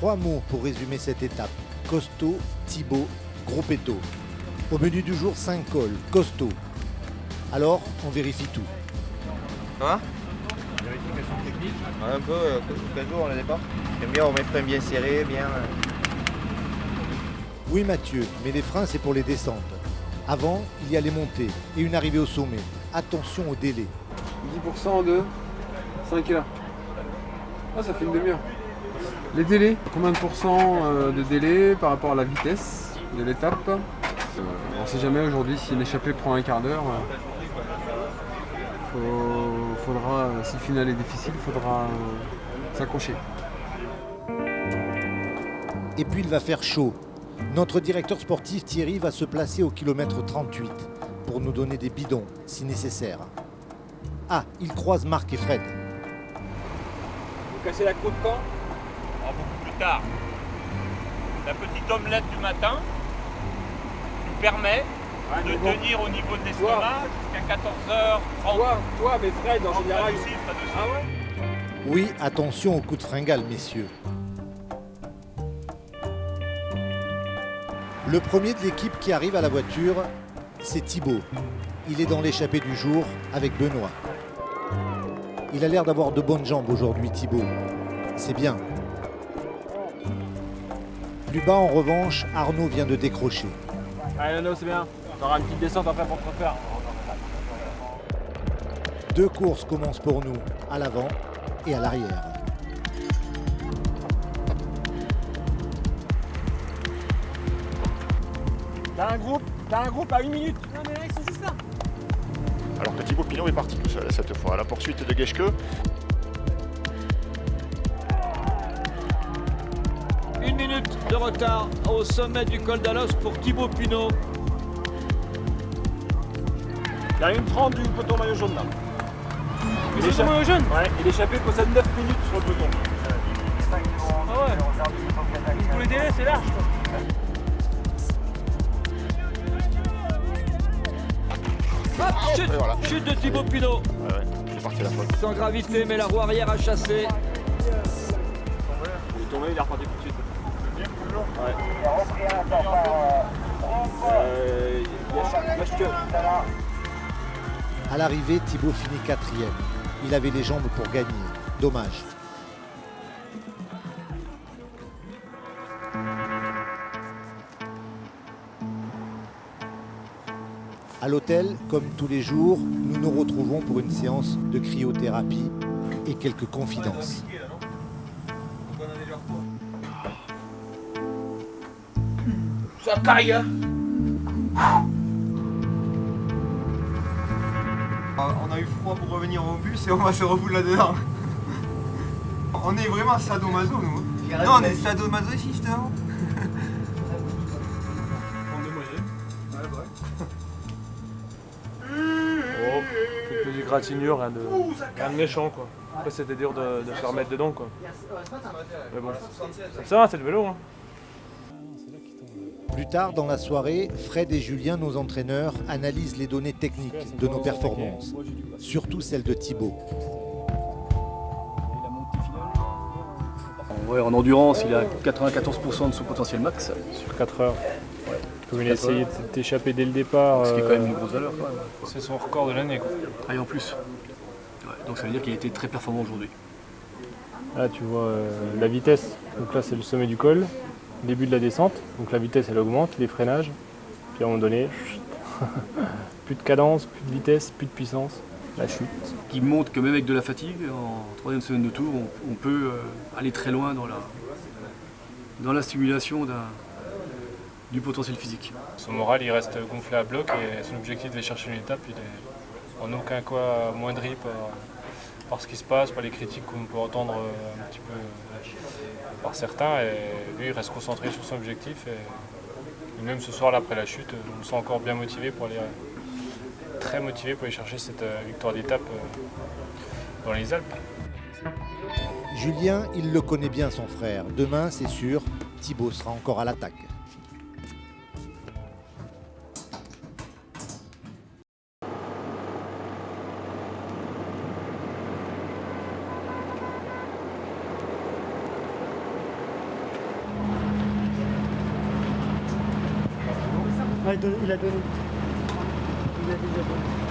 3 mots pour résumer cette étape. Costaud, Thibaut, Gruppetto. Au menu du jour, 5 cols, costaud. Alors, on vérifie tout. Ça va? Vérification technique. Un peu, quel jour on est départ? J'aime bien, on met freins bien serrés, bien... Oui Mathieu, mais les freins c'est pour les descentes. Avant, il y a les montées et une arrivée au sommet. Attention au délai. 10% de 5 là. Ah, ça fait une demi-heure. Les délais, combien de pourcents de délai par rapport à la vitesse de l'étape? On ne sait jamais aujourd'hui si l'échappée prend un quart d'heure. Faudra, si le final est difficile, il faudra s'accrocher. Et puis il va faire chaud. Notre directeur sportif Thierry va se placer au kilomètre 38 pour nous donner des bidons si nécessaire. Ah, il croise Marc et Fred. Vous cassez la côte quand? Beaucoup plus tard. La petite omelette du matin nous permet de tenir au niveau de l'estomac jusqu'à 14h30. Toi, mais Fred, en général... Aussi, Fred aussi. Ah ouais? Oui, attention au coup de fringale, messieurs. Le premier de l'équipe qui arrive à la voiture, c'est Thibaut. Il est dans l'échappée du jour avec Benoît. Il a l'air d'avoir de bonnes jambes aujourd'hui, Thibaut. C'est bien. Plus bas, en revanche, Arnaud vient de décrocher. Allez, Nono, c'est bien. T'auras une petite descente après pour te refaire. 2 courses commencent pour nous, à l'avant et à l'arrière. T'as un groupe à 1 minute. Non, mais là, ils sont juste là. Alors que Thibaut Pinot est parti tout seul cette fois à la poursuite de Geschke. 1 minute de retard au sommet du col d'Alos pour Thibaut Pinot. Il y a une 30 du peloton maillot jaune là. Le peloton maillot jaune? Ouais, et l'échappée possède 9 minutes sur le peloton. Ah ouais. Pour les délais, c'est large. Hop, chute, Et voilà. chute de Thibaut Pinot. Ouais, c'est parti la faute. Sans gravité, mais la roue arrière a chassé. Il est tombé, il est reparti tout de suite. Ouais. Il y a Machke. À l'arrivée, Thibaut finit 4e. Il avait les jambes pour gagner. Dommage. À l'hôtel, comme tous les jours, nous nous retrouvons pour une séance de cryothérapie et quelques confidences. Ça caille, hein. On a eu froid pour revenir au bus et on va se refouler là-dedans. On est vraiment sadomaso nous. Non, on est sadomasochistes. Hein. On est moyen. Oh, quelques égratignures, rien de méchant quoi. Après c'était dur de faire mettre dedans quoi. Mais bon, ça va, c'est le vélo. Hein. Plus tard dans la soirée, Fred et Julien, nos entraîneurs, analysent les données techniques de nos performances, surtout celles de Thibaut. Ouais, en endurance, il a 94% de son potentiel max. Sur 4 heures. Ouais. Comme il a essayé de t'échapper dès le départ. Ce qui est quand même une grosse valeur. Quand même. C'est son record de l'année. Ah, et en plus. Ouais, donc ça veut dire qu'il a été très performant aujourd'hui. Là tu vois la vitesse. Donc là c'est le sommet du col. Début de la descente, donc la vitesse elle augmente, les freinages, puis à un moment donné, plus de cadence, plus de vitesse, plus de puissance, la chute. Qui montre que même avec de la fatigue, en 3e semaine de tour, on peut aller très loin dans la stimulation du potentiel physique. Son moral il reste gonflé à bloc et son objectif d'aller chercher une étape, il est en aucun cas amoindri par ce qui se passe, par les critiques qu'on peut entendre un petit peu par certains, et lui il reste concentré sur son objectif et même ce soir là après la chute, on le sent encore bien motivé pour aller très motivé pour aller chercher cette victoire d'étape dans les Alpes. Julien, il le connaît bien son frère. Demain, c'est sûr, Thibaut sera encore à l'attaque. Ah, il a donné. Il a déjà donné.